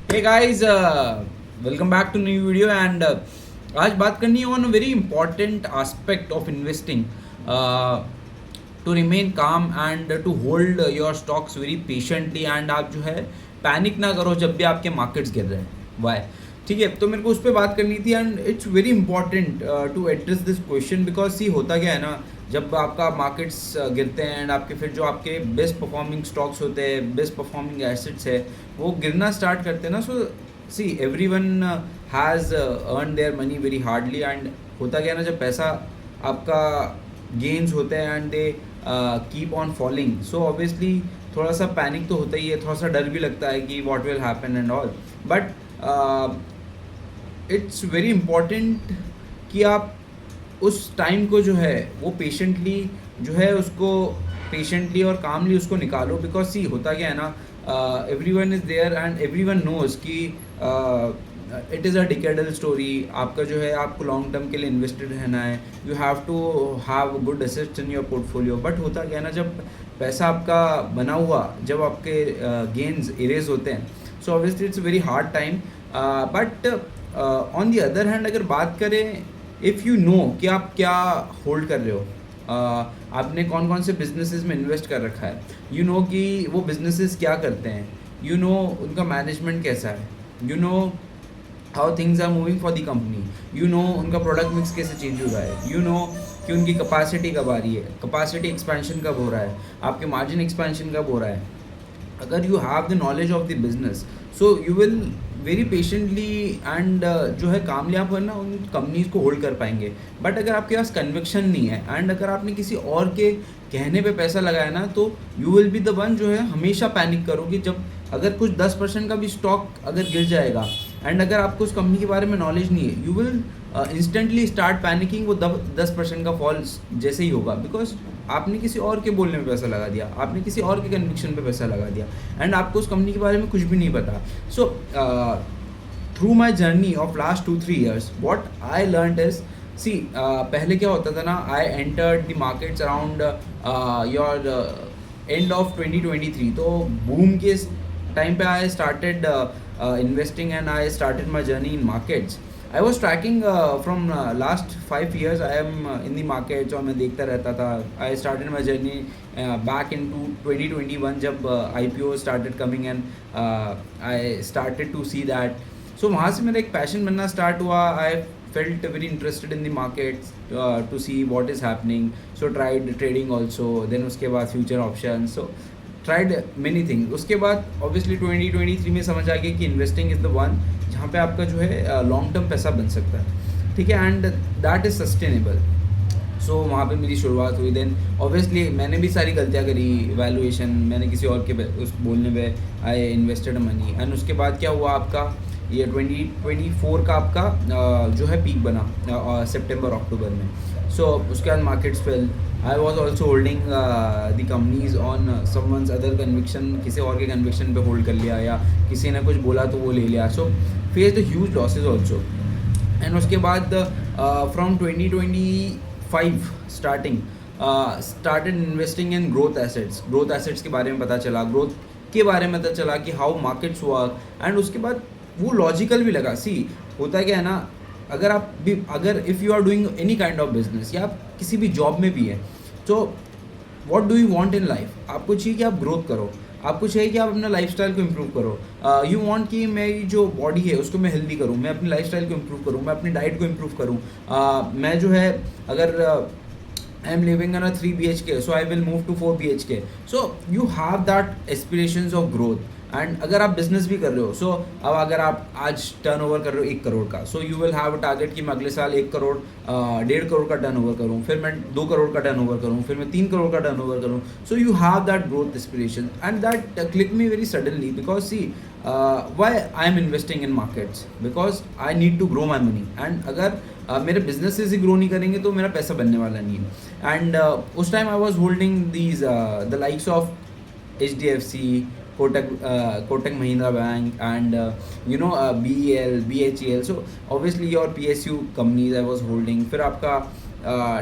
Hey guys, welcome back to new video and आज बात करनी है on a very important aspect of investing to remain calm and to hold your stocks very patiently and आप जो है panic ना करो जब भी आपके मार्केट्स गिर रहे हैं वाई ठीक है। तो मेरे को उस पर बात करनी थी and it's very important to address this question because C होता क्या है ना, जब आपका मार्केट्स गिरते हैं एंड आपके फिर जो आपके बेस्ट परफॉर्मिंग स्टॉक्स होते हैं, बेस्ट परफॉर्मिंग एसेट्स है, वो गिरना स्टार्ट करते हैं ना। So see everyone has earn their money very hardly and होता क्या है ना, जब पैसा आपका गेन्स होते हैं and they keep on falling, so obviously थोड़ा सा पैनिक तो होता ही है, थोड़ा सा डर भी लगता है कि what will happen and all. But it's very important कि आप उस टाइम को जो है वो पेशेंटली जो है उसको पेशेंटली और कामली उसको निकालो। बिकॉज सी होता क्या है ना, everyone is there and everyone knows कि it is a decadal story. आपका जो है आपको लॉन्ग टर्म के लिए इन्वेस्टेड रहना है, you have to have good assets in your portfolio. But होता क्या है ना, जब पैसा आपका बना हुआ, जब आपके गेन्स इरेज होते हैं, so obviously it's very hard time. But on the other hand अगर बात करें, इफ़ यू नो कि आप क्या होल्ड कर रहे हो, आपने कौन कौन से बिजनेसेस में इन्वेस्ट कर रखा है, यू नो कि वो बिजनेसेस क्या करते हैं, यू नो उनका मैनेजमेंट कैसा है, you know how things are moving for the company, you know उनका प्रोडक्ट मिक्स कैसे चेंज हो रहा है, यू नो कि उनकी कैपेसिटी कब आ रही है, कैपेसिटी एक्सपेंशन कब हो रहा है, आपके मार्जिन एक्सपेंशन कब हो रहा है। अगर you have the knowledge of the business, so you will very patiently and जो है कामली आप है ना उन कंपनीज को होल्ड कर पाएंगे। बट अगर आपके पास कन्विक्शन नहीं है एंड अगर आपने किसी और के कहने पे पैसा लगाया ना, तो you will be the one जो है हमेशा पैनिक करोगे जब अगर कुछ 10% का भी स्टॉक अगर गिर जाएगा एंड अगर आपको उस कंपनी के बारे में नॉलेज नहीं है, you will instantly start panicking. वो 10% का फॉल जैसे ही होगा, बिकॉज आपने किसी और के बोलने में पैसा लगा दिया, आपने किसी और के कन्विक्शन पे पैसा लगा दिया एंड आपको उस कंपनी के बारे में कुछ भी नहीं पता। So through my journey of last 2-3 years what I learn is, see पहले क्या होता था ना, I entered the markets around your end of 2023। तो बूम के टाइम पे I started investing and I started my journey in markets. I was tracking from last 5 years I am in the markets और मैं देखता रहता था। I started my journey back into 2021 जब IPO started coming and I started to see that. So वहाँ से मेरा एक पैशन बनना स्टार्ट हुआ। I felt very interested in the markets to see what is happening. So tried trading also. Then उसके बाद future options. So tried many thing. उसके बाद ऑब्वियसली 2023 में समझ आ गया कि इन्वेस्टिंग इज़ द वन जहाँ पे आपका जो है लॉन्ग टर्म पैसा बन सकता है, ठीक है, एंड दैट इज़ सस्टेनेबल। सो वहाँ पे मेरी शुरुआत हुई। देन ऑब्वियसली मैंने भी सारी गलतियाँ करी, वैल्यूएशन मैंने किसी और के उस बोलने पे आई इन्वेस्टेड मनी एंड उसके बाद क्या हुआ, आपका ये 2024 का आपका जो है पीक बना सितंबर अक्टूबर में। सो उसके बाद markets fail. I was also holding the companies on someone's other conviction, किसी और के कन्विक्शन पे होल्ड कर लिया या किसी ने कुछ बोला तो वो ले लिया। सो face the huge losses also. And उसके बाद from 2025 started investing in growth assets. Growth assets के बारे में पता चला, ग्रोथ के बारे में पता चला कि हाउ मार्केट्स वर्क एंड उसके बाद वो लॉजिकल भी लगा। सी होता क्या है ना, अगर आप भी अगर if you are doing any kind of business या आप किसी भी जॉब में भी है, तो what do you want in life, आपको चाहिए कि आप ग्रोथ करो, आपको चाहिए कि आप अपना लाइफस्टाइल को इम्प्रूव करो। यू वांट कि मेरी जो बॉडी है उसको मैं हेल्दी करूँ, मैं अपनी लाइफस्टाइल को इम्प्रूव करूँ, मैं अपनी डाइट को इम्प्रूव करूँ। मैं जो है अगर I am living in a 3 BHK, so I will move to 4 BHK. So you have that aspirations of growth. And अगर आप बिजनेस भी कर रहे हो, सो अब अगर आप आज टर्नओवर कर रहे हो 1 करोड़ का, so you will have a target कि मैं अगले साल 1 करोड़ 1.5 करोड़ का टर्नओवर करूँ, फिर मैं 2 करोड़ का टर्नओवर करूँ, फिर मैं 3 करोड़ का टर्नओवर करूँ। So you have that growth aspiration and that click me very suddenly because see why I am investing in markets, because I need to grow my money. And अगर मेरे बिजनेसेस ही grow नहीं करेंगे तो मेरा पैसा बनने वाला नहीं है। एंड उस time I was holding these the likes of HDFC, Kotak Mahindra Bank and BEL, BHEL. So obviously your PSU companies I was holding, फिर आपका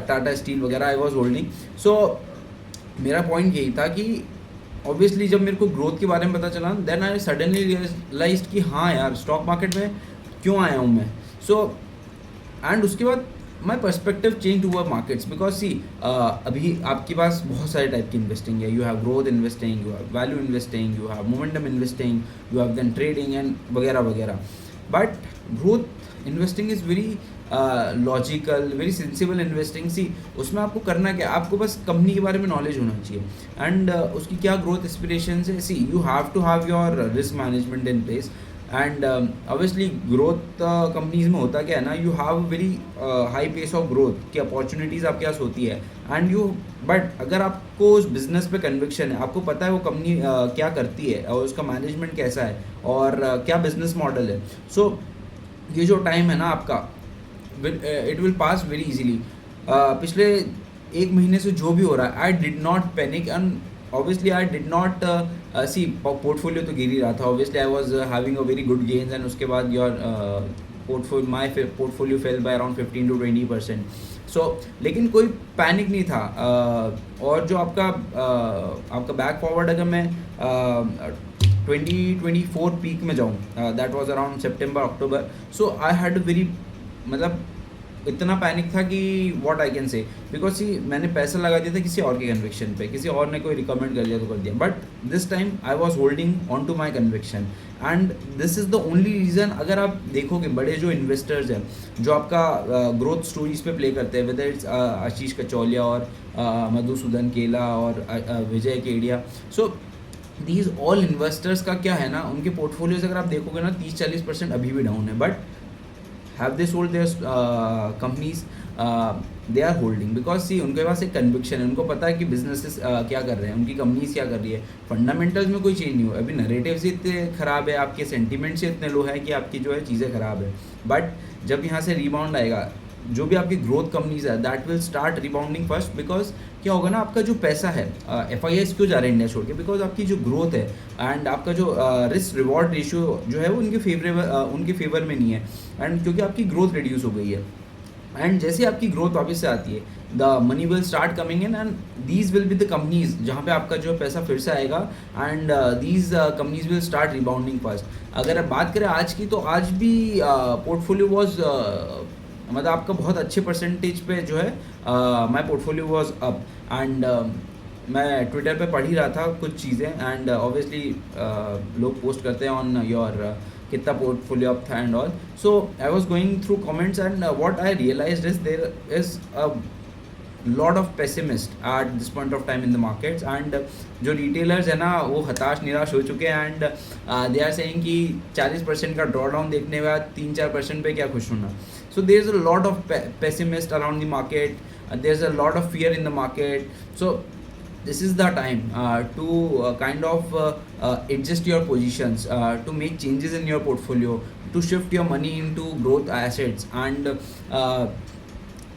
टाटा स्टील वगैरह आई वॉज होल्डिंग। सो मेरा पॉइंट यही था कि ऑब्वियसली जब मेरे को ग्रोथ के बारे में पता चला, देन आई सडनली रियलाइज्ड कि हाँ यार, स्टॉक मार्केट में क्यों आया हूँ मैं. सो एंड उसके बाद my perspective change toward markets, because see अभी आपके पास बहुत सारे टाइप की इन्वेस्टिंग है. You have growth investing, you have value investing, you have momentum investing, you have then trading and वगैरह वगैरह. But growth investing is very logical, very sensible investing. See उसमें आपको करना क्या, आपको बस कंपनी के बारे में नॉलेज होना चाहिए एंड उसकी क्या ग्रोथ एस्पिरेशन है. See you have to have your risk management in place and obviously growth companies में होता क्या है ना, you have very high pace of growth की अपॉर्चुनिटीज़ आपके पास होती है एंड यू. बट अगर आपको उस बिजनेस पे कन्विक्शन है, आपको पता है वो कंपनी क्या करती है और उसका मैनेजमेंट कैसा है और क्या बिजनेस मॉडल है, सो ये जो टाइम है ना आपका, it will pass very easily. पिछले एक महीने से जो भी हो रहा है, I did not panic and obviously I did not see. Portfolio तो गिर ही रहा था, obviously I was having a very good gains and उसके बाद your portfolio fell by around 15 to 20%. So लेकिन कोई पैनिक नहीं था. और जो आपका बैक फॉरवर्ड अगर मैं 2024 पीक में जाऊँ, that was around September October. So I had very, मतलब इतना पैनिक था कि what I can say, because see मैंने पैसा लगा दिया था किसी और के कन्विक्शन पे, किसी और ने कोई रिकमेंड कर दिया तो कर दिया. But this time I was holding on to my conviction and this is the only reason. अगर आप देखोगे बड़े जो इन्वेस्टर्स हैं जो आपका ग्रोथ स्टोरीज पे प्ले करते हैं, वेदर इट्स आशीष कचौलिया और मधुसूदन केला और Vijay Kedia, so these all investors का क्या है ना, उनके पोर्टफोलियोज अगर आप देखोगे ना 30-40% अभी भी डाउन है. But have they sold their companies? They are holding because see उनके पास एक कन्विक्शन है, उनको पता है कि बिजनेसेस क्या कर रहे हैं, उनकी कंपनीज क्या कर रही है. फंडामेंटल्स में कोई चेंज नहीं हुआ. अभी नरेटिव्स ही इतने ख़राब है, आपके सेंटिमेंट्स ही इतने लो है कि आपकी जो है चीज़ें ख़राब है. बट जब यहाँ से रिबाउंड आएगा, जो भी आपकी ग्रोथ कंपनीज है that will start rebounding first. Because क्या होगा ना, आपका जो पैसा है, FIIs क्यों जा रहे हैं इंडिया छोड़ के, बिकॉज आपकी जो ग्रोथ है एंड आपका जो रिस्क रिवॉर्ड रेशियो जो है वो उनके फेवर में नहीं है एंड क्योंकि आपकी ग्रोथ रिड्यूस हो गई है. एंड जैसे आपकी ग्रोथ वापस से आती है, the money will start coming in and these will be the companies जहाँ पे आपका जो पैसा फिर से आएगा and these companies will start rebounding first. अगर आप बात करें आज की, तो आज भी पोर्टफोलियो वॉज मतलब आपका बहुत अच्छे परसेंटेज पे जो है my portfolio was up and मैं ट्विटर पे पढ़ ही रहा था कुछ चीज़ें एंड ऑब्वियसली लोग पोस्ट करते हैं ऑन योर कितना पोर्टफोलियो अप था and all. So I was going through comments and what I realised is there is a lot of pessimist at this point of time in the markets and जो retailers है ना वो हताश निराश हो चुके हैं एंड दे आर सेइंग कि 40% का ड्रॉ डाउन देखने के बाद 3-4% पे क्या खुश होना. So there's a lot of pessimist around the market. There's a lot of fear in the market. So this is the time to kind of adjust your positions, to make changes in your portfolio, to shift your money into growth assets and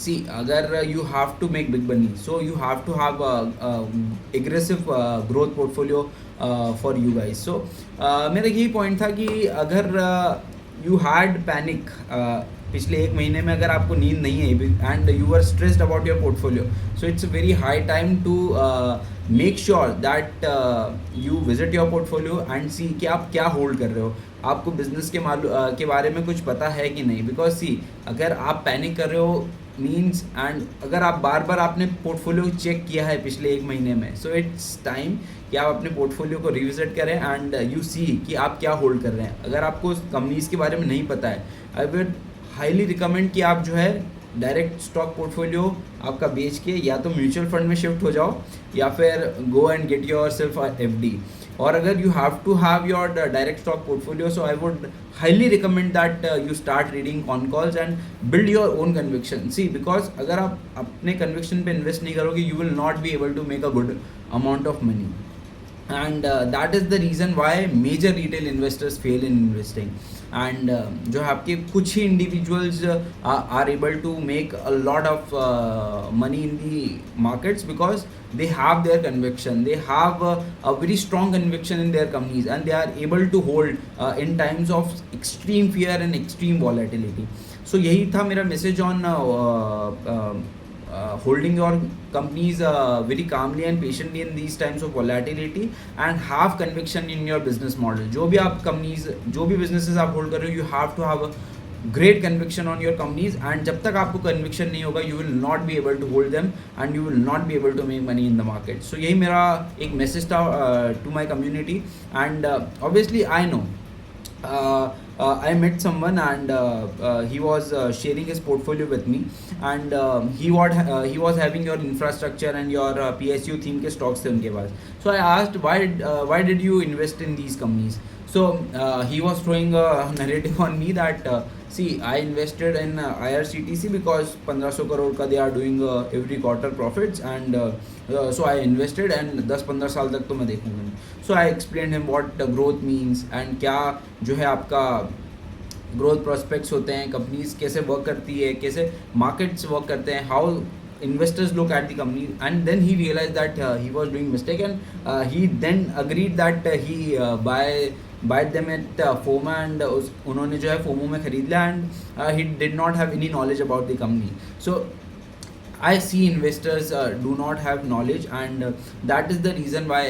see, agar you have to make big money, so you have to have a aggressive growth portfolio for you guys. So मेरा यही point था कि अगर you had panic पिछले एक महीने में अगर आपको नींद नहीं है and you are stressed about your portfolio, so it's very high time to make sure that you visit your portfolio and see कि आप क्या होल्ड कर रहे हो, आपको बिजनेस के बारे में कुछ पता है कि नहीं. बिकॉज सी अगर आप पैनिक कर रहे हो मीन्स एंड अगर आप बार बार आपने पोर्टफोलियो चेक किया है पिछले एक महीने में, सो इट्स टाइम कि आप अपने पोर्टफोलियो को रिविजिट करें एंड यू सी कि आप क्या होल्ड कर रहे हैं. अगर आपको कंपनीज के बारे में नहीं पता है, आई वुड हाईली रिकमेंड कि आप जो है डायरेक्ट स्टॉक पोर्टफोलियो आपका बेच के या तो म्यूचुअल फंड में शिफ्ट हो जाओ या फिर go and get your self FD. और अगर you have to have your direct stock portfolio, so I would highly recommend that you start reading con calls and build your own conviction. See because अगर आप अपने conviction पे invest नहीं करोगे, you will not be able to make a good amount of money. And that is the reason why major retail investors fail in investing. And जो है आपके कुछ ही individuals are able to make a lot of money in the markets because they have their conviction, they have a very strong conviction in their companies and they are able to hold in times of extreme fear and extreme volatility. So यही था मेरा message on holding your companies very calmly and patiently in these times of volatility, and have conviction in your business model. जो भी आप companies, जो भी businesses आप hold कर रहे हो, you have to have a great conviction on your companies, and जब तक आपको conviction नहीं होगा, you will not be able to hold them and you will not be able to make money in the market. So यही मेरा एक message था to my community. And obviously I know I met someone, and he was sharing his portfolio with me, and he was having your infrastructure and your PSU theme के stocks थे उनके पास. So I asked, why did you invest in these companies? So he was throwing a narrative on me that see, I invested in IRCTC because 1500 crore का they are doing every quarter profits, and so I invested, and 10-15 साल तक तो मैं देखूंगा. So I explained him what growth means, and क्या जो है आपका ग्रोथ प्रोस्पेक्ट्स होते हैं, कंपनीज कैसे वर्क करती है, कैसे मार्केट्स वर्क करते हैं, how investors look at the company. And then he realized that he was doing mistake, and he then agreed that he buy them at FOMO, and उन्होंने जो है FOMO में खरीद लिया, and he did not have any knowledge about the company. So I see investors do not have knowledge, and that is the reason why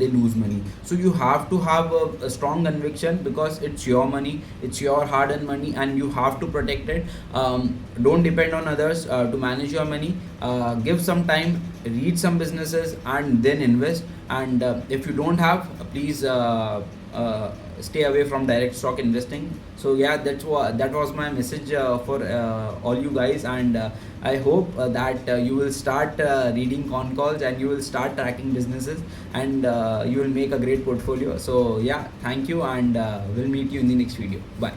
they lose money. So you have to have a strong conviction, because it's your money, it's your hard-earned money, and you have to protect it. Don't depend on others to manage your money. Give some time, read some businesses, and then invest. And if you don't have, please stay away from direct stock investing. So yeah, that was my message for all you guys, and I hope that you will start reading con calls, and you will start tracking businesses, and you will make a great portfolio. So yeah, thank you, and we'll meet you in the next video. Bye.